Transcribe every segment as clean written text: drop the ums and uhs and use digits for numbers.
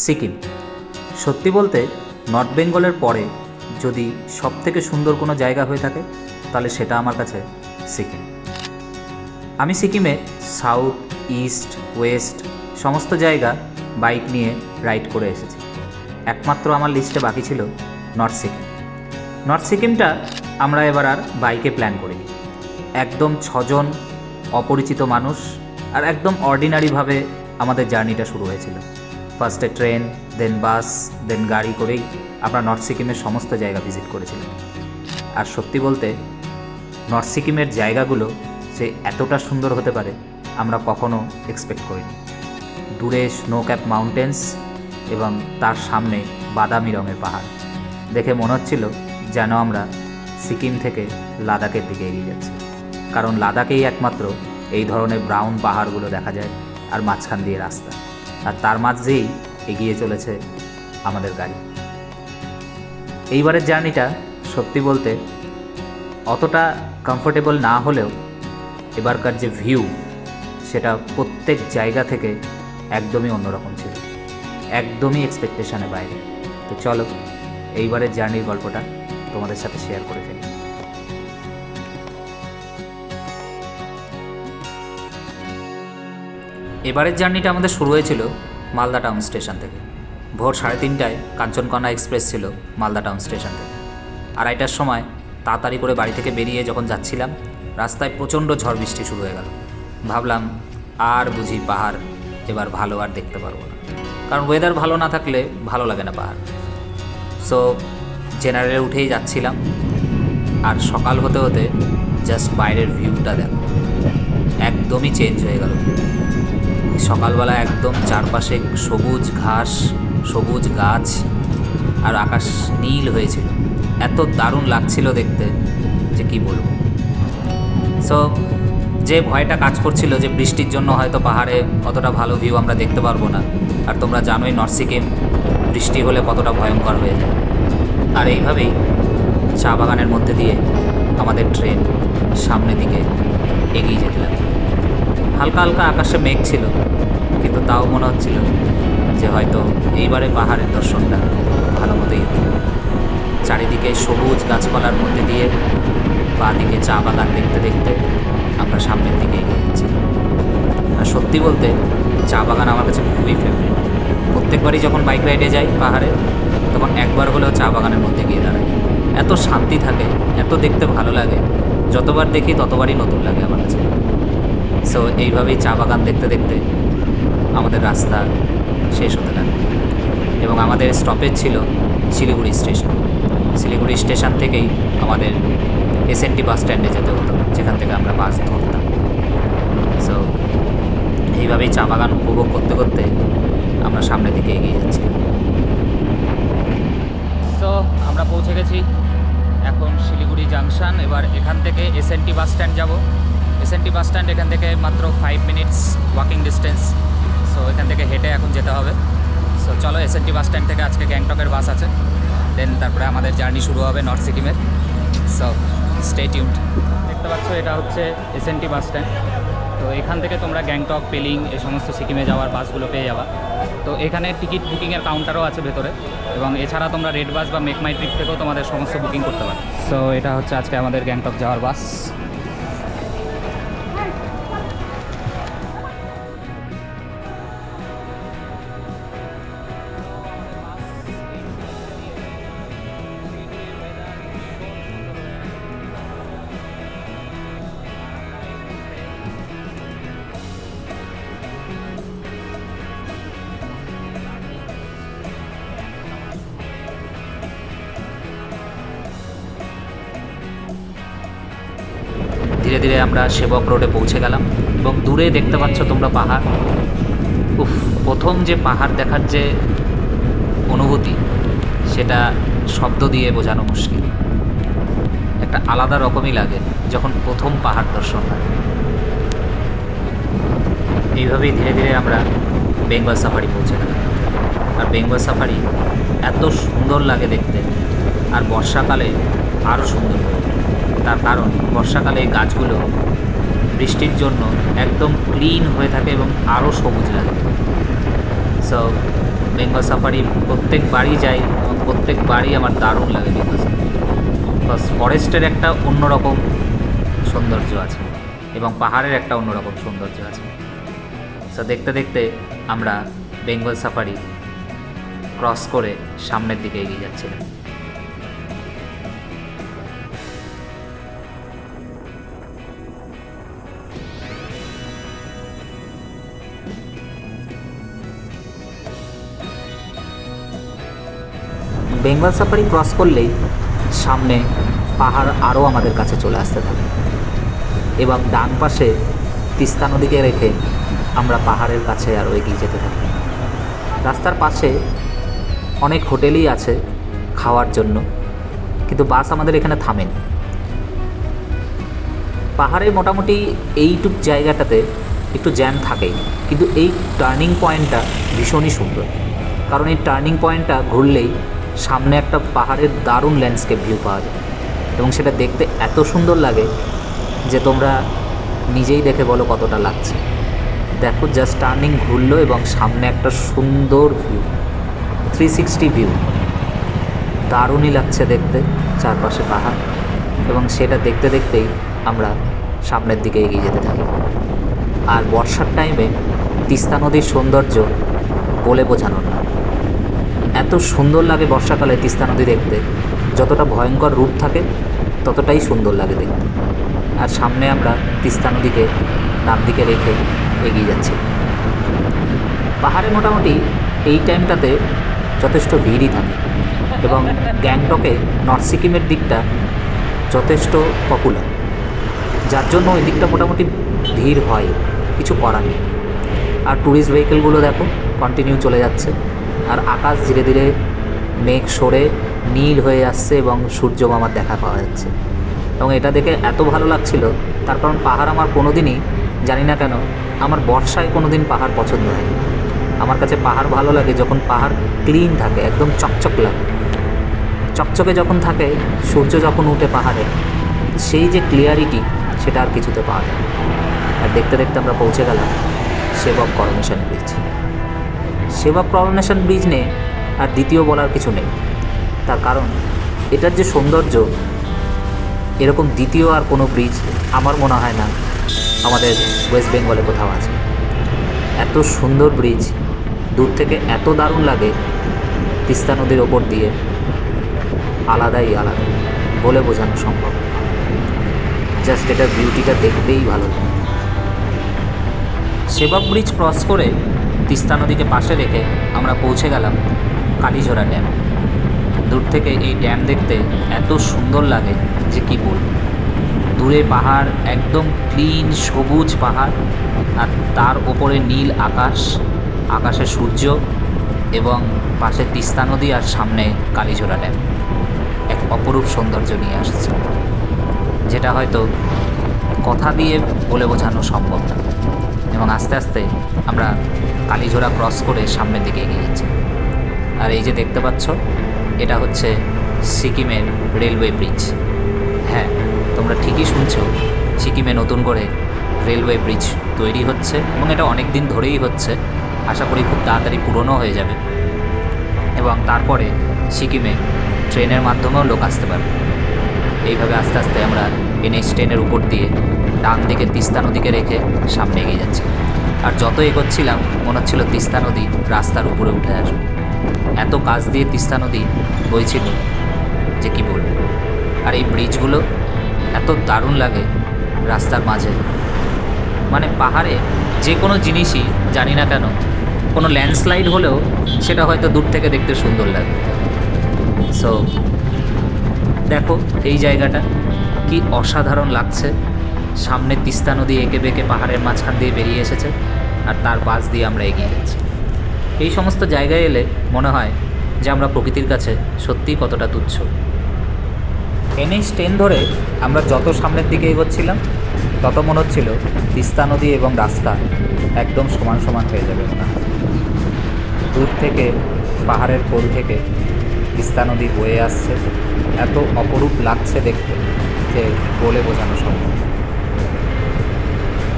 সিকিম। সত্যি বলতে নর্থ বেঙ্গলের পরে যদি সবথেকে সুন্দর কোনো জায়গা হয়ে থাকে তাহলে সেটা আমার কাছে সিকিম। আমি সিকিমে সাউথ, ইস্ট, ওয়েস্ট সমস্ত জায়গা বাইক নিয়ে রাইড করে এসেছি। একমাত্র আমার লিস্টে বাকি ছিল নর্থ সিকিম। নর্থ সিকিমটা আমরা এবার আর বাইকে প্ল্যান করিনি। একদম 6 জন অপরিচিত মানুষ আর একদম অর্ডিনারিভাবে আমাদের জার্নিটা শুরু হয়েছিল। ফার্স্টে ট্রেন, দেন বাস, দেন গাড়ি করেই আমরা নর্থ সিকিমের সমস্ত জায়গা ভিজিট করেছিলাম। আর সত্যি বলতে নর্থ সিকিমের জায়গাগুলো যে এতটা সুন্দর হতে পারে আমরা কখনো এক্সপেক্ট করিনি। দূরে স্নো ক্যাপ মাউন্টেন্স এবং তার সামনে বাদামি রঙের পাহাড় দেখে মনে হচ্ছিল যেন আমরা সিকিম থেকে লাদাখের দিকে এগিয়ে যাচ্ছি। কারণ লাদাখেই একমাত্র এই ধরনের ব্রাউন পাহাড়গুলো দেখা যায় আর মাঝখান দিয়ে রাস্তা, আর তার মাঝেই এগিয়ে চলেছে আমাদের গাড়ি। এইবারের জার্নিটা সত্যি বলতে অতটা কমফোর্টেবল না হলেও এবারকার যে ভিউ সেটা প্রত্যেক জায়গা থেকে একদমই অন্যরকম ছিল, একদমই এক্সপেকটেশনের বাইরে। তো চলো এইবারের জার্নির গল্পটা তোমাদের সাথে শেয়ার করে ফেলি। এবারের জার্নিটা আমাদের শুরু হয়েছিল মালদা টাউন স্টেশন থেকে। ভোর 3:30টায় কাঞ্চনকন্যা এক্সপ্রেস ছিল মালদা টাউন স্টেশন থেকে। 2:30টার সময় তাড়াতাড়ি করে বাড়ি থেকে বেরিয়ে যখন যাচ্ছিলাম, রাস্তায় প্রচণ্ড ঝড় বৃষ্টি শুরু হয়ে গেল। ভাবলাম আর বুঝি পাহাড় এবার ভালো আর দেখতে পারবো না, কারণ ওয়েদার ভালো না থাকলে ভালো লাগে না পাহাড়। সো জেনারেলে উঠেই যাচ্ছিলাম, আর সকাল হতে হতে জাস্ট বাইরের ভিউটা দেখো, একদমই চেঞ্জ হয়ে গেল। সকালবেলা একদম চারপাশে সবুজ ঘাস, সবুজ গাছ, আর আকাশ নীল হয়েছিল। এত দারুণ লাগছিল দেখতে যে কি বলবো। সো যে ভয়টা কাজ করছিল যে বৃষ্টির জন্য হয়তো পাহাড়ে অতটা ভালো ভিউ আমরা দেখতে পারবো না, আর তোমরা জানোই নর্থ সিকিম বৃষ্টি হলে কতটা ভয়ঙ্কর হয়ে যায়। আর এইভাবেই চা বাগানের মধ্যে দিয়ে আমাদের ট্রেন সামনের দিকে এগিয়ে যেতে লাগলো। হালকা হালকা আকাশে মেঘ ছিল, কিন্তু তাও মনে হচ্ছিল যে হয়তো এইবারে পাহাড়ের দর্শনটা ভালো মতোই হতো। চারিদিকে সবুজ গাছপালার মধ্যে দিয়ে বাঁ দিকে চা বাগান দেখতে দেখতে আমরা সামনের দিকে এগিয়ে যাচ্ছি। আর সত্যি বলতে চা বাগান আমার কাছে খুবই ফেভারিট। প্রত্যেকবারই যখন বাইক রাইডে যাই পাহাড়ে, তখন একবার হলেও চা বাগানের মধ্যে গিয়ে দাঁড়াই। এত শান্তি থাকে, এত দেখতে ভালো লাগে, যতবার দেখি ততবারই নতুন লাগে আমার কাছে। সো এইভাবেই চা বাগান দেখতে দেখতে আমাদের রাস্তা শেষ হতে লাগবে, এবং আমাদের স্টপেজ ছিল শিলিগুড়ি স্টেশন। শিলিগুড়ি স্টেশন থেকেই আমাদের এসএনটি বাস স্ট্যান্ডে যেতে হতো, যেখান থেকে আমরা বাস ধরতাম। সো এইভাবেই চা বাগান উপভোগ করতে করতে আমরা সামনের দিকে এগিয়ে যাচ্ছি। সো আমরা পৌঁছে গেছি এখন শিলিগুড়ি জাংশন। এবার এখান থেকে এসএনটি বাস স্ট্যান্ড যাব। এসএনটি বাস স্ট্যান্ড এখান থেকে মাত্র 5 মিনিটস ওয়াকিং ডিস্টেন্স। সো এখান থেকে হেঁটে এখন যেতে হবে। সো চলো, এসএনটি বাস স্ট্যান্ড থেকে আজকে গ্যাংটকের বাস আছে, দেন তারপরে আমাদের জার্নি শুরু হবে নর্থ সিকিমের। So stay tuned. দেখতে পাচ্ছ এটা হচ্ছে এসএনটি বাস স্ট্যান্ড। তো এখান থেকে তোমরা গ্যাংটক, পেলিং এই সমস্ত সিকিমে যাওয়ার বাসগুলো পেয়ে যাবা। তো এখানে টিকিট বুকিংয়ের কাউন্টারও আছে ভেতরে, এবং এছাড়া তোমরা রেড বাস বা মেক মাই ট্রিপ থেকেও তোমাদের সমস্ত বুকিং করতে পারো। সো এটা হচ্ছে আজকে আমাদের গ্যাংটক যাওয়ার বাস। ধীরে ধীরে আমরা সেবক রোডে পৌঁছে গেলাম, এবং দূরে দেখতে পাচ্ছ তোমরা পাহাড়। উফ, প্রথম যে পাহাড় দেখার যে অনুভূতি সেটা শব্দ দিয়ে বোঝানো মুশকিল। একটা আলাদা রকমই লাগে যখন প্রথম পাহাড় দর্শন হয়। এইভাবেই ধীরে ধীরে আমরা বেঙ্গল সাফারি পৌঁছে গেলাম। আর বেঙ্গল সাফারি এত সুন্দর লাগে দেখতে, আর বর্ষাকালে আরও সুন্দর হয়ে ওঠে। তার কারণ বর্ষাকালে এই গাছগুলো বৃষ্টির জন্য একদম ক্লিন হয়ে থাকে এবং আরও সবুজ লাগে। সো বেঙ্গল সাফারি প্রত্যেকবারই যাই এবং প্রত্যেকবারই আমার দারুণ লাগে বেঙ্গল সাফারি। বিকজ ফরেস্টের একটা অন্যরকম সৌন্দর্য আছে এবং পাহাড়ের একটা অন্যরকম সৌন্দর্য আছে। সো দেখতে দেখতে আমরা বেঙ্গল সাফারি ক্রস করে সামনের দিকে এগিয়ে যাচ্ছিলাম। বেঙ্গল সাফারি ক্রস করলেই সামনে পাহাড় আরও আমাদের কাছে চলে আসতে থাকে এবং ডান পাশে তিস্তা নদীকে রেখে আমরা পাহাড়ের কাছে আরও এগিয়ে যেতে থাকি। রাস্তার পাশে অনেক হোটেলই আছে খাওয়ার জন্য, কিন্তু বাস আমাদের এখানে থামেনি। পাহাড়ের মোটামুটি এইটুক জায়গাটাতে একটু জ্যাম থাকেই, কিন্তু এই টার্নিং পয়েন্টটা ভীষণই সুন্দর, কারণ এই টার্নিং পয়েন্টটা ঘুরলেই সামনে একটা পাহাড়ের দারুণ ল্যান্ডস্কেপ ভিউ পাওয়া যায় এবং সেটা দেখতে এত সুন্দর লাগে যে তোমরা নিজেই দেখে বলো কতটা লাগছে। দেখো, জাস্ট টার্নিং ঘুরলো এবং সামনে একটা সুন্দর ভিউ, 360 ভিউ, দারুণই লাগছে দেখতে, চারপাশে পাহাড়, এবং সেটা দেখতে দেখতেই আমরা সামনের দিকে এগিয়ে যেতে থাকি। আর বর্ষার টাইমে তিস্তা নদীর সৌন্দর্য বলে বোঝানোর না। এত সুন্দর লাগে বর্ষাকালে তিস্তা নদী দেখতে, যতটা ভয়ঙ্কর রূপ থাকে ততটাই সুন্দর লাগে দেখতে। আর সামনে আমরা তিস্তা নদীকে ডান দিকে রেখে এগিয়ে যাচ্ছি। পাহাড়ে মোটামুটি এই টাইমটাতে যথেষ্ট ভিড়ই থাকে এবং গ্যাংটকে নর্থ সিকিমের দিকটা যথেষ্ট পপুলার, যার জন্য ওই দিকটা মোটামুটি ভিড় হয়, কিছু করার নেই। আর ট্যুরিস্ট ভেহিকেলগুলো দেখো কন্টিনিউ চলে যাচ্ছে, আর আকাশ ধীরে ধীরে মেঘ সরে নীল হয়ে আসছে এবং সূর্য মামার দেখা পাওয়া যাচ্ছে। এবং এটা দেখে এত ভালো লাগছিল, তার কারণ পাহাড় আমার কোনো দিনই, জানি না কেন, আমার বর্ষায় কোনো দিন পাহাড় পছন্দ হয়নি। আমার কাছে পাহাড় ভালো লাগে যখন পাহাড় ক্লিন থাকে, একদম চকচক লাগে। চকচকে যখন থাকে, সূর্য যখন উঠে পাহাড়ে, সেই যে ক্লিয়ারিটি সেটা আর কিছুতে পাওয়া যায়। আর দেখতে দেখতে আমরা পৌঁছে গেলাম সেবক করোনেশন ব্রিজ। সেবক করোনেশন ব্রিজ নিয়ে আর দ্বিতীয় বলার কিছু নেই, তার কারণ এটার যে সৌন্দর্য, এরকম দ্বিতীয় আর কোনো ব্রিজ আমার মনে হয় না আমাদের ওয়েস্ট বেঙ্গলে কোথাও আছে। এত সুন্দর ব্রিজ, দূর থেকে এত দারুণ লাগে তিস্তা নদীর ওপর দিয়ে, আলাদাই আলাদা, বলে বোঝানো সম্ভব। জাস্ট এটার বিউটিটা দেখতেই ভালো লাগে। সেবক ব্রিজ ক্রস করে তিস্তা নদীকে পাশে রেখে আমরা পৌঁছে গেলাম কালীঝোড়া ড্যাম। দূর থেকে এই ড্যাম দেখতে এত সুন্দর লাগে যে কী বলব। দূরে পাহাড়, একদম ক্লিন সবুজ পাহাড়, আর তার ওপরে নীল আকাশ, আকাশে সূর্য, এবং পাশে তিস্তা নদী, আর সামনে কালীঝোড়া ড্যাম। এক অপরূপ সৌন্দর্য নিয়ে আসছে, যেটা হয়তো কথা দিয়ে বলে বোঝানো সম্ভব না। এবং আস্তে আস্তে আমরা কালীঝোড়া ক্রস করে সামনের দিকে এগিয়ে যাচ্ছি। আর এই যে দেখতে পাচ্ছ, এটা হচ্ছে সিকিমের রেলওয়ে ব্রিজ। হ্যাঁ, তোমরা ঠিকই শুনছো, সিকিমে নতুন করে রেলওয়ে ব্রিজ তৈরি হচ্ছে এবং এটা অনেক দিন ধরেই হচ্ছে। আশা করি খুব তাড়াতাড়ি পূরণও হয়ে যাবে এবং তারপরে সিকিমে ট্রেনের মাধ্যমেও লোক আসতে পারবে। এইভাবে আস্তে আস্তে আমরা NH10 উপর দিয়ে ডান দিকে তিস্তা নদীকে রেখে সামনে এগিয়ে যাচ্ছি। আর যত এগোচ্ছিলাম মনে হচ্ছিল তিস্তা নদী রাস্তার উপরে উঠে আসবে, এত কাছ দিয়ে তিস্তা নদী বইছিল যে কী বলবো। আর এই ব্রিজগুলো এত দারুণ লাগে রাস্তার মাঝে, মানে পাহাড়ে যে কোনো জিনিসই, জানি না কেন, কোনো ল্যান্ডস্লাইড হলেও সেটা হয়তো দূর থেকে দেখতে সুন্দর লাগে। সো দেখো এই জায়গাটা কি অসাধারণ লাগছে। সামনে তিস্তা নদী এঁকে বেঁকে পাহাড়ের মাঝখান দিয়ে বেরিয়ে এসেছে, আর তার পাশ দিয়ে আমরা এগিয়ে যাচ্ছি। এই সমস্ত জায়গায় এলে মনে হয় যে আমরা প্রকৃতির কাছে সত্যিই কতটা তুচ্ছ। NH10 ধরে আমরা যত সামনের দিকে এগোচ্ছিলাম তত মনে হচ্ছিল তিস্তা নদী এবং রাস্তা একদম সমান সমান হয়ে যাবে মনে হয়। দূর থেকে পাহাড়ের কোল থেকে তিস্তা নদী বয়ে আসছে, এত অপরূপ লাগছে দেখতে যে বলে বোঝানো সম্ভব।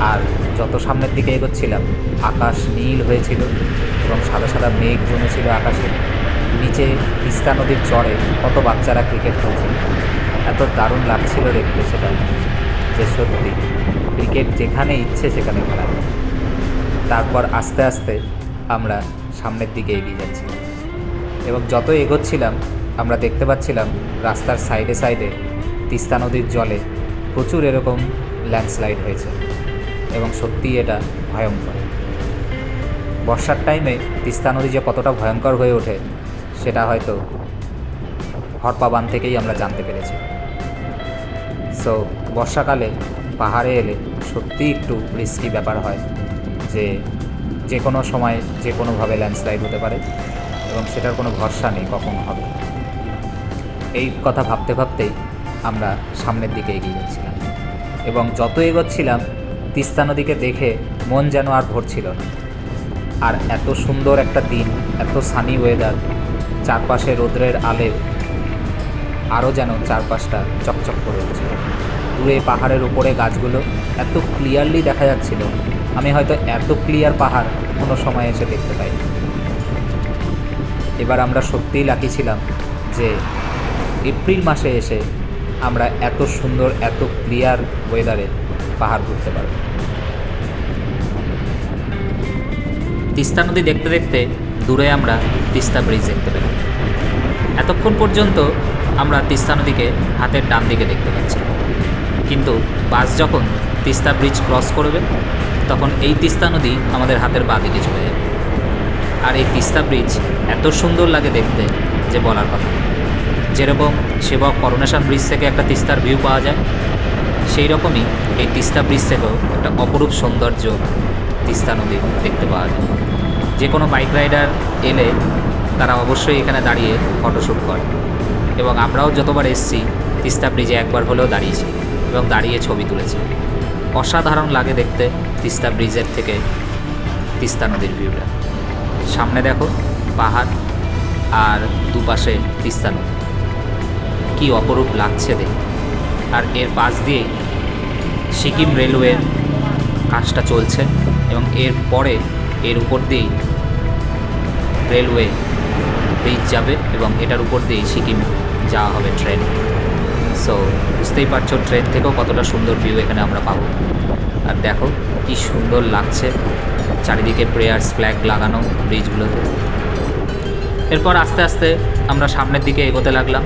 আর যত সামনের দিকে এগোচ্ছিলাম আকাশ নীল হয়েছিল এবং সাদা সাদা মেঘ জমেছিল আকাশে। নিচে তিস্তা নদীর চরে কত বাচ্চারা ক্রিকেট খেলছিল, এত দারুণ লাগছিল দেখতে সেটা, যে সত্যি ক্রিকেট যেখানে ইচ্ছে সেখানে খেলা। তারপর আস্তে আস্তে আমরা সামনের দিকে এগিয়ে যাচ্ছি এবং যত এগোচ্ছিলাম আমরা দেখতে পাচ্ছিলাম রাস্তার সাইডে সাইডে তিস্তা নদীর জলে প্রচুর এরকম ল্যান্ডস্লাইড হয়েছে এবং সত্যিই এটা ভয়ঙ্কর। বর্ষার টাইমে তিস্তা নদী যে কতটা ভয়ঙ্কর হয়ে ওঠে সেটা হয়তো হরপা বাঁধ থেকেই আমরা জানতে পেরেছি। সো বর্ষাকালে পাহাড়ে এলে সত্যিই একটু রিস্কি ব্যাপার হয়, যে কোনো সময় যে কোনোভাবে ল্যান্ডস্লাইড হতে পারে এবং সেটার কোনো ভরসা নেই কখন হবে। এই কথা ভাবতে ভাবতেই আমরা সামনের দিকে এগিয়ে যাচ্ছিলাম এবং যত এগোচ্ছিলাম তিস্তা নদীকে দেখে মন যেন আর ভরছিল না। আর এত সুন্দর একটা দিন, এত সানি ওয়েদার, চারপাশে রৌদ্রের আলে আরও যেন চারপাশটা চকচক করে উঠছিল। দূরে পাহাড়ের উপরে গাছগুলো এত ক্লিয়ারলি দেখা যাচ্ছিল, আমি হয়তো এত ক্লিয়ার পাহাড় কোনো সময় এসে দেখতে পাই। এবার আমরা সত্যিই লাকি ছিলাম যে এপ্রিল মাসে এসে আমরা এত সুন্দর এত ক্লিয়ার ওয়েদারে পাহাড় ঘুরতে পারব। তিস্তা নদী দেখতে দেখতে দূরে আমরা তিস্তা ব্রিজ দেখতে পেলাম। এতক্ষণ পর্যন্ত আমরা তিস্তা নদীকে হাতের ডান দিকে দেখতে পাচ্ছি, কিন্তু বাস যখন তিস্তা ব্রিজ ক্রস করবে তখন এই তিস্তা নদী আমাদের হাতের বাঁ দিকে চলে যাবে। আর এই তিস্তা ব্রিজ এত সুন্দর লাগে দেখতে যে বলার কথা। যেরকম সেবক করোনেশন ব্রিজ থেকে একটা তিস্তার ভিউ পাওয়া যায়, সেই রকমই এই তিস্তা ব্রিজ থেকেও একটা অপরূপ সৌন্দর্য তিস্তা নদী দেখতে পাওয়া যায়। যে কোনো বাইক রাইডার এলে তারা অবশ্যই এখানে দাঁড়িয়ে ফটোশ্যুট করে এবং আমরাও যতবার এসেছি তিস্তা ব্রিজে একবার হলেও দাঁড়িয়েছি এবং দাঁড়িয়ে ছবি তুলেছি। অসাধারণ লাগে দেখতে তিস্তা ব্রিজের থেকে তিস্তা নদীর ভিউটা। সামনে দেখো পাহাড় আর দুপাশে তিস্তা নদী, কী অপরূপ লাগছে দেখতে। আর এর পাশ দিয়েই সিকিম রেলওয়ের কাজটা চলছে এবং এর পরে এর উপর দিয়েই রেলওয়ে ব্রিজ যাবে এবং এটার উপর দিয়েই সিকিম যাওয়া হবে ট্রেন। সো বুঝতেই পারছো ট্রেন থেকেও কতটা সুন্দর ভিউ এখানে আমরা পাবো। আর দেখো কি সুন্দর লাগছে চারিদিকে প্রেয়ার্স ফ্ল্যাগ লাগানো ব্রিজগুলোতে। এরপর আস্তে আস্তে আমরা সামনের দিকে এগোতে লাগলাম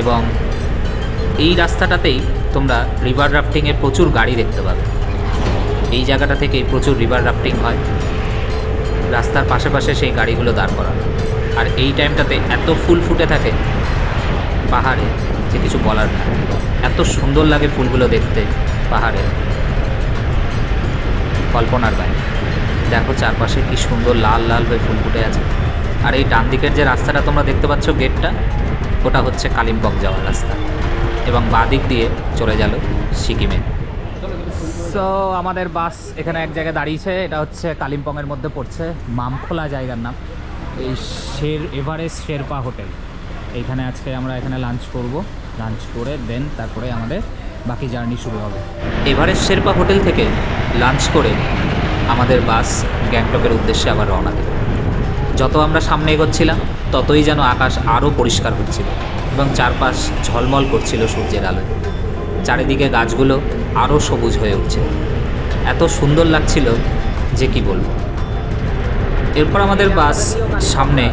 এবং এই রাস্তাটাতেই তোমরা রিভার রাফটিংয়ের প্রচুর গাড়ি দেখতে পাবে। এই জায়গাটা থেকেই প্রচুর রিভার রাফটিং হয়, রাস্তার পাশে পাশে সেই গাড়িগুলো দাঁড় করা। আর এই টাইমটাতে এত ফুল ফুটে থাকে পাহাড়ে যে কিছু বলার না, এত সুন্দর লাগে ফুলগুলো দেখতে পাহাড়ে, কল্পনার বাইরে। দেখো চারপাশে কি সুন্দর লাল লাল হয়ে ফুল ফুটে আছে। আর এই ডান দিকের যে রাস্তাটা তোমরা দেখতে পাচ্ছ গেটটা, ওটা হচ্ছে কালিম্পং যাওয়ার রাস্তা এবং বাঁ দিক দিয়ে চলে গেল সিকিমে। সো আমাদের বাস এখানে এক জায়গায় দাঁড়িয়েছে, এটা হচ্ছে কালিম্পংয়ের মধ্যে পড়ছে, মামখোলা জায়গার নাম। এই এভারেস্ট শেরপা হোটেল, এইখানে আজকে আমরা এখানে লাঞ্চ করব। লাঞ্চ করে দেন তারপরে আমাদের বাকি জার্নি শুরু হবে। এভারেস্ট শেরপা হোটেল থেকে লাঞ্চ করে আমাদের বাস গ্যাংটকের উদ্দেশ্যে আবার রওনা দিল। যত আমরা সামনে এগোচ্ছিলাম ততই যেন আকাশ আরও পরিষ্কার হচ্ছিল এবং চারপাশ ঝলমল করছিল সূর্যের আলোয়। চারিদিকে গাছগুলো আরও সবুজ হয়ে উঠছিল, এত সুন্দর লাগছিল যে কি বলবো। এরপর আমাদের বাস সামনে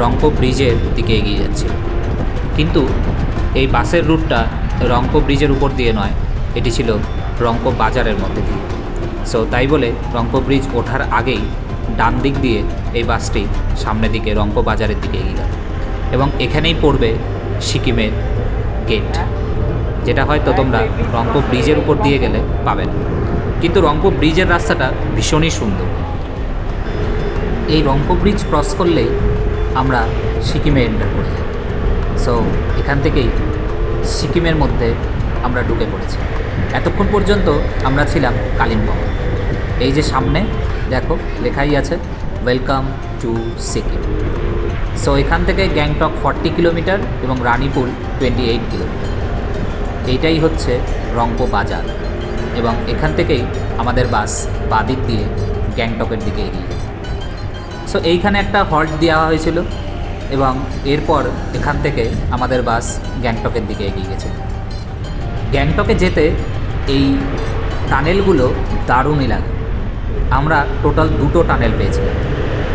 রংপো ব্রিজের দিকে এগিয়ে যাচ্ছিল, কিন্তু এই বাসের রুটটা রংপো ব্রিজের উপর দিয়ে নয়, এটি ছিল রংপো বাজারের মধ্যে দিয়ে। সো তাই বলে রংপো ব্রিজ ওঠার আগেই ডান দিক দিয়ে এই বাসটি সামনের দিকে রংপো বাজারের দিকে এগিয়ে গেল এবং এখানেই পড়বে সিকিমের গেট, যেটা হয়তো তোমরা রংপো ব্রিজের উপর দিয়ে গেলে পাবে না। কিন্তু রংপো ব্রিজের রাস্তাটা ভীষণই সুন্দর। এই রংপো ব্রিজ ক্রস করলেই আমরা সিকিমে এন্টার করে যাই। সো এখান থেকেই সিকিমের মধ্যে আমরা ঢুকে পড়েছি। এতক্ষণ পর্যন্ত আমরা ছিলাম কালিম্পং। এই যে সামনে দেখো লেখাই আছে ওয়েলকাম টু সিকিম। সো এখান থেকে গ্যাংটক 40 কিলোমিটার এবং রানীপুর 28 কিলোমিটার। এইটাই হচ্ছে রংপো বাজার। এবং এখান থেকেই আমাদের বাস বাদিক দিয়ে গ্যাংটকের দিকে এগিয়ে যায়। সো এইখানে একটা হল্ট দেওয়া হয়েছিল এবং এরপর এখান থেকে আমাদের বাস গ্যাংটকের দিকে এগিয়ে গেছিল। গ্যাংটকে যেতে এই টানেলগুলো দারুণই লাগে। আমরা টোটাল 2টো টানেল পেয়েছিলাম।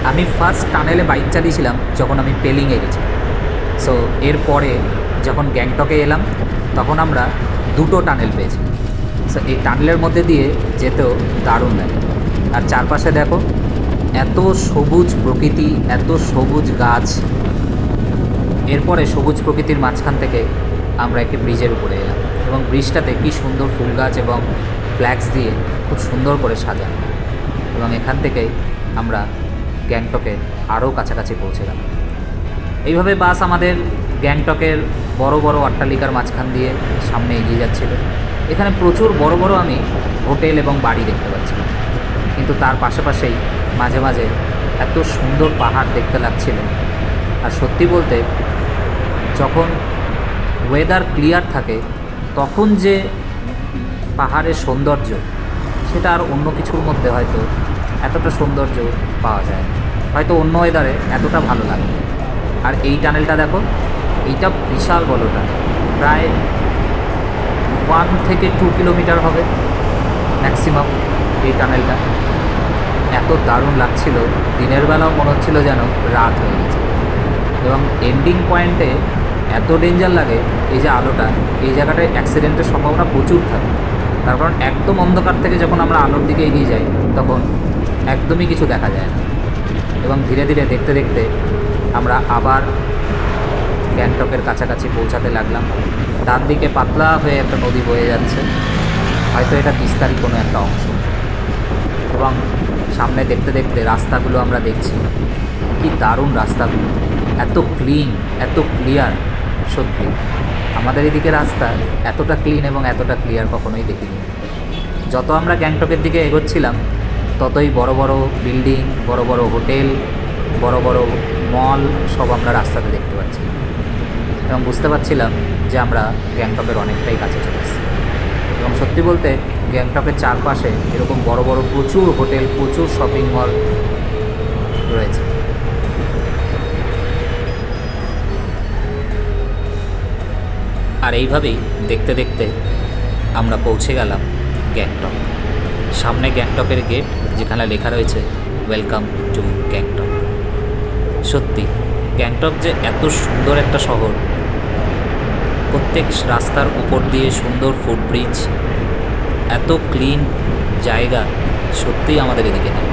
আমি ফার্স্ট টানেলে বাইক চালিয়েছিলাম যখন আমি পেলিংয়ে গেছিলাম। সো এরপরে যখন গ্যাংটকে এলাম তখন আমরা 2টো টানেল পেয়েছিলাম। সো এই টানেলের মধ্যে দিয়ে যেতেও দারুণ লাগে। আর চারপাশে দেখো এত সবুজ প্রকৃতি, এত সবুজ গাছ। এরপরে সবুজ প্রকৃতির মাঝখান থেকে আমরা একটি ব্রিজের উপরে এলাম এবং ব্রিজটাতে কী সুন্দর ফুল গাছ এবং ফ্ল্যাগস দিয়ে খুব সুন্দর করে সাজানো। এবং এখান থেকে আমরা গ্যাংটকে আরও কাছাকাছি পৌঁছে গেলাম। এইভাবে বাস আমাদের গ্যাংটকের বড় বড় অট্টালিকার মাঝখান দিয়ে সামনে এগিয়ে যাচ্ছিল। এখানে প্রচুর বড় বড় আমি হোটেল এবং বাড়ি দেখতে পাচ্ছিলাম, কিন্তু তার পাশাপাশেই মাঝে মাঝে এত সুন্দর পাহাড় দেখতে লাগছিল। আর সত্যি বলতে যখন ওয়েদার ক্লিয়ার থাকে তখন যে পাহাড়ের সৌন্দর্য, সেটা আর অন্য কিছুর মধ্যে হয়তো এতটা সৌন্দর্য পাওয়া যায়, হয়তো অন্য ওয়েদারে এতটা ভালো লাগে। আর এই টানেলটা দেখো, এইটা বিশাল বড় টানেল, প্রায় 1 থেকে 2 কিলোমিটার হবে ম্যাক্সিমাম এই টানেলটা। এত দারুণ লাগছিল, দিনের বেলাও মনে হচ্ছিল যেন রাত হয়ে গেছে। এবং এন্ডিং পয়েন্টে এত ডেঞ্জার লাগে, এই যে আলোটা, এই জায়গাটায় অ্যাক্সিডেন্টের সম্ভাবনা প্রচুর থাকে। তার কারণ একদম অন্ধকার থেকে যখন আমরা আলোর দিকে এগিয়ে যাই তখন একদমই কিছু দেখা যায় না। এবং ধীরে ধীরে দেখতে দেখতে আমরা আবার গ্যাংটকের কাছাকাছি পৌঁছাতে লাগলাম। ডান দিকে পাতলা হয়ে একটা নদী বয়ে যাচ্ছে, হয়তো এটা তিস্তারই কোনো একটা অংশ। এবং সামনে দেখতে দেখতে রাস্তাগুলো আমরা দেখছি, কি দারুণ রাস্তাগুলো, এত ক্লিন, এত ক্লিয়ার। সত্যি আমাদের এদিকে রাস্তা এতটা ক্লিন এবং এতটা ক্লিয়ার কখনোই দেখিনি। যত আমরা গ্যাংটকের দিকে এগোচ্ছিলাম ততই বড় বড় বিল্ডিং, বড় বড় হোটেল, বড় বড় মল সব আমরা রাস্তাতে দেখতে পাচ্ছি এবং বুঝতে পারছিলাম যে আমরা গ্যাংটকের অনেকটাই কাছে চলে এসেছি। এবং সত্যি বলতে গ্যাংটকের চারপাশে এরকম বড় বড় প্রচুর হোটেল, প্রচুর শপিং মল রয়েছে। আর এইভাবেই দেখতে দেখতে আমরা পৌঁছে গেলাম গ্যাংটক। সামনে গ্যাংটকের গেট, যেখানে লেখা রয়েছে ওয়েলকাম টু গ্যাংটক। সত্যি গ্যাংটক যে এত সুন্দর একটা শহর, প্রত্যেক রাস্তার উপর দিয়ে সুন্দর ফুটব্রিজ, এত ক্লিন জায়গা সত্যিই আমাদের এদিকে নেই।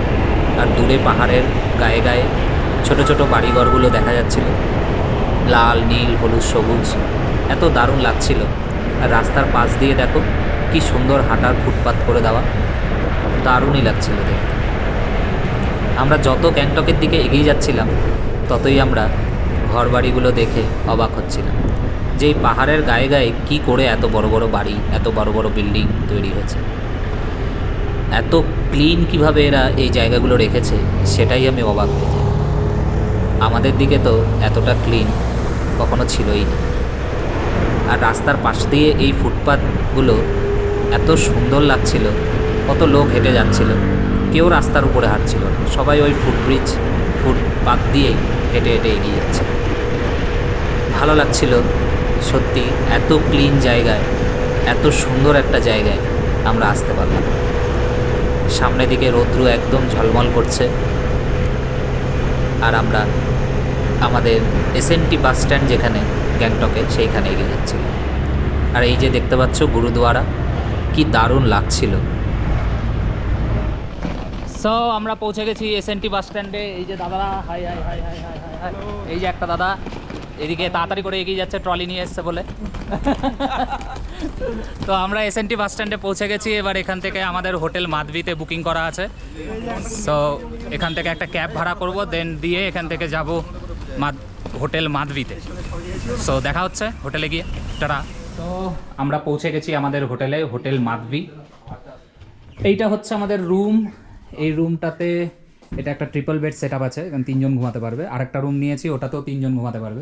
আর দূরে পাহাড়ের গায়ে গায়ে ছোট ছোট বাড়িঘরগুলো দেখা যাচ্ছিল, লাল, নীল, হলুদ, সবুজ, এত দারুণ লাগছিল। আর রাস্তার পাশ দিয়ে দেখো কি সুন্দর হাঁটার ফুটপাত করে দেওয়া, দারুণই লাগছিল দেখতে। আমরা যত গ্যাংটকের দিকে এগিয়ে যাচ্ছিলাম ততই আমরা ঘরবাড়িগুলো দেখে অবাক হচ্ছিলাম যে এই পাহাড়ের গায়ে গায়ে কী করে এত বড় বড় বাড়ি, এত বড় বড় বিল্ডিং তৈরি হয়েছে, এত ক্লিন কিভাবে এরা এই জায়গাগুলো রেখেছে, সেটাই আমি অবাক হয়ে যাই। আমাদের দিকে তো এতটা ক্লিন কখনো ছিলই না। আর রাস্তার পাশ দিয়ে এই ফুটপাথগুলো এত সুন্দর লাগছিল, কত লোক হেঁটে যাচ্ছিল, কেউ রাস্তার উপরে হাঁটছিল না, সবাই ওই ফুটব্রিজ, ফুটপাথ দিয়েই হেঁটে হেঁটে এগিয়ে যাচ্ছিল। ভালো লাগছিল সত্যি, এত ক্লিন জায়গায়, এত সুন্দর একটা জায়গায় আমরা আসতে পারলাম। সামনের দিকে রৌদ্র একদম ঝলমল করছে আর আমরা আমাদের এসএনটি বাস স্ট্যান্ড যেখানে গ্যাংটকে, সেইখানে এগিয়ে যাচ্ছিল। আর এই যে দেখতে পাচ্ছ গুরুদুয়ারা, কি দারুণ লাগছিল। সো আমরা পৌঁছে গেছি এসএনটি বাস স্ট্যান্ডে। এই যে দাদারা, high high high high high high high, এই যে একটা দাদা এদিকে তাড়াতাড়ি করে এগিয়ে যাচ্ছে, ট্রলি নিয়ে এসছে বলে। তো আমরা এসএনটি বাস স্ট্যান্ডে পৌঁছে গেছি। এবার এখান থেকে আমাদের হোটেল মাধবীতে বুকিং করা আছে। সো এখান থেকে একটা ক্যাব ভাড়া করব, দেন দিয়ে এখান থেকে যাব হোটেল মাধবীতে। সো দেখা হচ্ছে হোটেলে গিয়ে, টাটা। তো আমরা পৌঁছে গেছি আমাদের হোটেলে, হোটেল মাধবী। এইটা হচ্ছে আমাদের রুম। এই রুমটাতে এটা একটা ট্রিপল বেড সেট আপ আছে, এখানে 3 জন ঘুমাতে পারবে। আরেকটা রুম নিয়েছি, ওটাতেও 3 জন ঘুমাতে পারবে।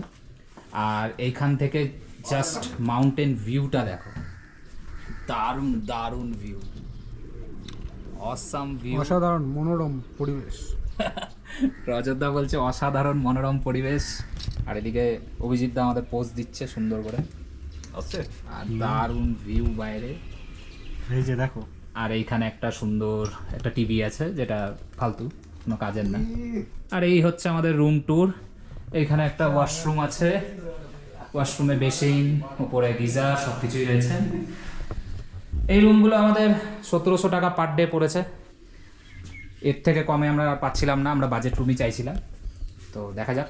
আর এইখান থেকে জাস্ট মাউন্টেন ভিউটা দেখো, দারুণ দারুণ ভিউ, অসাম ভিউ, অসাধারণ মনোরম পরিবেশ। রজতদা বলছে অসাধারণ মনোরম পরিবেশ, আর এদিকে অভিজিৎ দা আমাদের পোস্ট দিচ্ছে সুন্দর করে, আছে আর দারুণ ভিউ বাইরে। এই যে দেখো, আর এইখানে একটা সুন্দর একটা টিভি আছে যেটা ফালতু, কোনো কাজের না। আর এই হচ্ছে আমাদের রুম ট্যুর। এইখানে একটা ওয়াশরুম আছে, ওয়াশরুমে বেসিন, উপরে গিজার, সব কিছুই রয়েছে। এই রুমগুলো আমাদের 1700 টাকা পার ডে পড়েছে, এর থেকে কমে আমরা পাচ্ছিলাম না, আমরা বাজেট রুমই চাইছিলাম। তো দেখা যাক,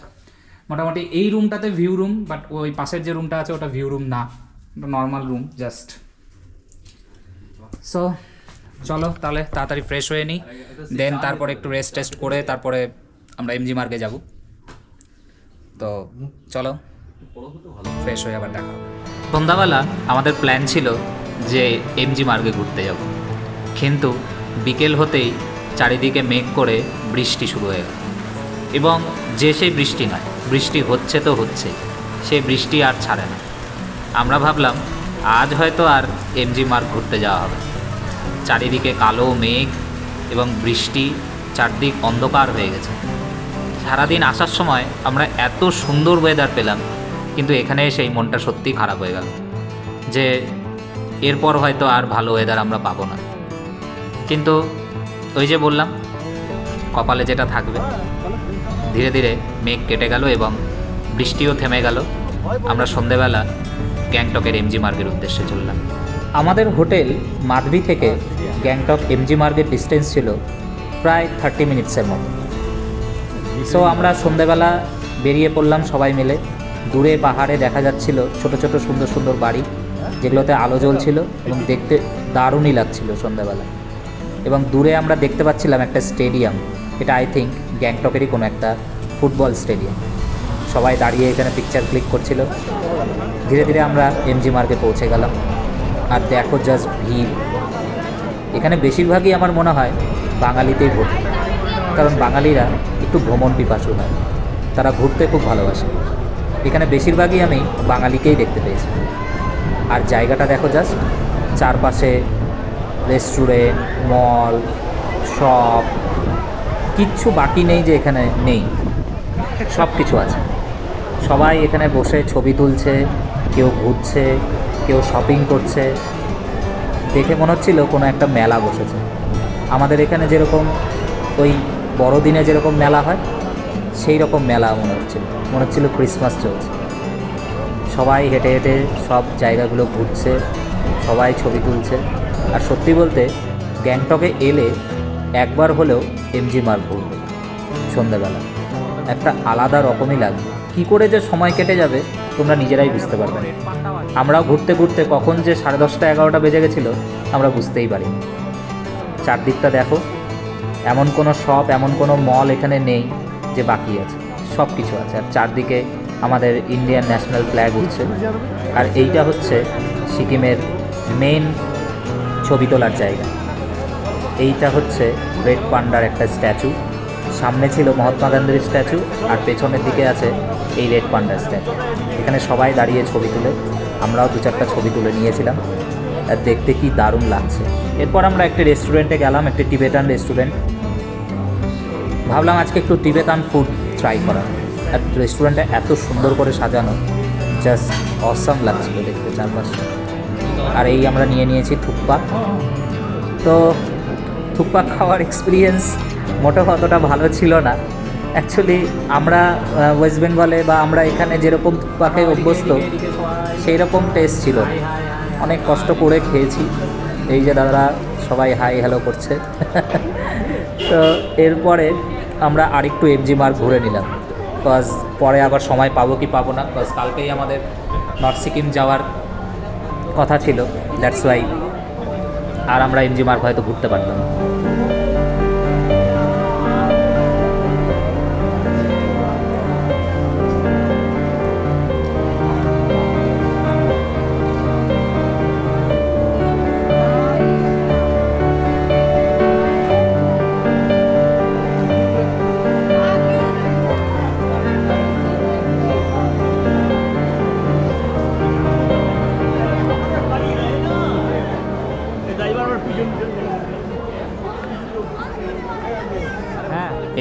মোটামুটি এই রুমটাতে ভিউ রুম, বাট ওই পাশের যে রুমটা আছে ওটা ভিউ রুম না, ওটা নর্মাল রুম জাস্ট। সো চলো তাহলে তাড়াতাড়ি ফ্রেশ হয়ে নিই, দেন তারপরে একটু রেস্ট টেস্ট করে তারপরে আমরা এমজি মার্গে যাব। তো চলো ফ্রেশ হয়ে আবার দেখা হবে। সন্ধ্যাবেলা আমাদের প্ল্যান ছিল যে এমজি মার্গে ঘুরতে যাব, কিন্তু বিকেল হতেই চারিদিকে মেঘ করে বৃষ্টি শুরু হয়ে গেল, এবং যে সেই বৃষ্টি নয়, বৃষ্টি হচ্ছে তো হচ্ছে, সেই বৃষ্টি আর ছাড়ে না। আমরা ভাবলাম আজ হয়তো আর এমজি মার্গ ঘুরতে যাওয়া হবে। চারিদিকে কালো মেঘ এবং বৃষ্টি, চারদিক অন্ধকার হয়ে গেছে। সারাদিন আসার সময় আমরা এত সুন্দর ওয়েদার পেলাম, কিন্তু এখানে এসেই মনটা সত্যিই খারাপ হয়ে গেল যে এরপর হয়তো আর ভালো ওয়েদার আমরা পাবো না। কিন্তু ওই যে বললাম, কপালে যেটা থাকবে। ধীরে ধীরে মেঘ কেটে গেল এবং বৃষ্টিও থেমে গেল। আমরা সন্ধেবেলা গ্যাংটকের এমজি মার্গের উদ্দেশ্যে চললাম। আমাদের হোটেল মাধবি থেকে গ্যাংটক এমজি মার্গের ডিস্টেন্স ছিল প্রায় 30 মিনিটসের মতো। সো আমরা সন্ধেবেলা বেরিয়ে পড়লাম সবাই মিলে। দূরে পাহাড়ে দেখা যাচ্ছিল ছোট ছোট সুন্দর সুন্দর বাড়ি, যেগুলোতে আলো জ্বলছিল এবং দেখতে দারুণই লাগছিল সন্ধেবেলা। এবং দূরে আমরা দেখতে পাচ্ছিলাম একটা স্টেডিয়াম, এটা আই থিঙ্ক গ্যাংটকেরই কোনো একটা ফুটবল স্টেডিয়াম। সবাই দাঁড়িয়ে এখানে পিকচার ক্লিক করছিল। ধীরে ধীরে আমরা এমজি মার্গে পৌঁছে গেলাম। আর দেখো জাস্ট ভিড়, এখানে বেশিরভাগই আমার মনে হয় বাঙালিতেই ভর্তি, কারণ বাঙালিরা একটু ভ্রমণ পিপাসু হয়, তারা ঘুরতে খুব ভালোবাসে। এখানে বেশিরভাগই আমি বাঙালিকেই দেখতে পেয়েছি। আর জায়গাটা দেখো জাস্ট, চারপাশে রেস্টুরেন্ট, মল, শপ, কিচ্ছু বাকি নেই যে এখানে নেই, সব কিছু আছে। সবাই এখানে বসে ছবি তুলছে, কেউ ঘুরছে, কেউ শপিং করছে। দেখে মনে হচ্ছিল কোনো একটা মেলা বসেছে। আমাদের এখানে যেরকম ওই বড়দিনে যেরকম মেলা হয়, সেই রকম মেলা মনে হচ্ছিল ক্রিসমাস চলছে। সবাই হেঁটে হেঁটে সব জায়গাগুলো ঘুরছে, সবাই ছবি তুলছে। আর সত্যি বলতে গ্যাংটকে এলে একবার হলেও এমজি মার্গ ঘুরবে সন্ধ্যাবেলা, একটা আলাদা রকমই লাগবে। কী করে যে সময় কেটে যাবে তোমরা নিজেরাই বুঝতে পারবে না। আমরাও ঘুরতে ঘুরতে কখন যে 10:30 11টা বেজে গেছিলো আমরা বুঝতেই পারিনি। চারদিকটা দেখো, এমন কোনো শপ, এমন কোনো মল এখানে নেই যে বাকি আছে, সব কিছু আছে। আর চারদিকে আমাদের ইন্ডিয়ান ন্যাশনাল ফ্ল্যাগ উঠছে। আর এইটা হচ্ছে সিকিমের মেন ছবি তোলার জায়গা। এইটা হচ্ছে রেড পান্ডার একটা স্ট্যাচু, সামনে ছিল মহাত্মা গান্ধীর স্ট্যাচু, আর পেছনের দিকে আছে এই রেড পান্ডার স্ট্যাচু। এখানে সবাই দাঁড়িয়ে ছবি তুলে, আমরাও 2-4টা ছবি তুলে নিয়েছিলাম। আর দেখতে কি দারুণ লাগছে। এরপর আমরা একটি রেস্টুরেন্টে গেলাম, একটি টিবেটান রেস্টুরেন্ট। ভাবলাম আজকে একটু টিবেটান ফুড ট্রাই করা। আর রেস্টুরেন্টটা এত সুন্দর করে সাজানো, জাস্ট অসাম লাগছিল দেখতে চারপাশে। আর এই আমরা নিয়েছি থুকপা। তো থুকপা খাওয়ার এক্সপিরিয়েন্স মোটেও অতটা ভালো ছিল না। অ্যাকচুয়ালি আমরা ওয়েস্ট বেঙ্গলে বা আমরা এখানে যেরকম থুকপা খেয়ে অভ্যস্ত, সেই রকম টেস্ট ছিল। অনেক কষ্ট করে খেয়েছি। এই যে দাদারা সবাই হাই হ্যালো করছে। তো এরপরে আমরা আরেকটু এমজি মার্গ ঘুরে নিলাম, বিকজ পরে আবার সময় পাবো কি পাবো না, বিকজ কালকেই আমাদের নর্থ সিকিম যাওয়ার কথা ছিল। দ্যাটস ওয়াই আর আমরা এমজি মার্গ হয়তো ঘুরতে পারতাম না।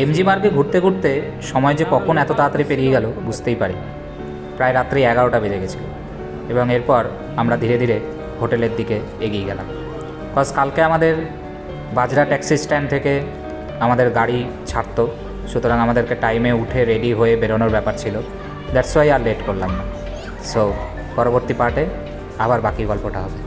এমজি মার্গে ঘুরতে ঘুরতে সময় যে কখন এত তাড়াতাড়ি পেরিয়ে গেল বুঝতেই পারিনি। প্রায় রাত্রি 11টা বেজে গেছিল এবং এরপর আমরা ধীরে ধীরে হোটেলের দিকে এগিয়ে গেলাম। কজ কালকে আমাদের বাজরা ট্যাক্সি স্ট্যান্ড থেকে আমাদের গাড়ি ছাড়তো, সুতরাং আমাদেরকে টাইমে উঠে রেডি হয়ে বেরোনোর ব্যাপার ছিল। দ্যাটস ওয়াই আর লেট করলাম না। সো পরবর্তী পার্টে আবার বাকি গল্পটা হবে।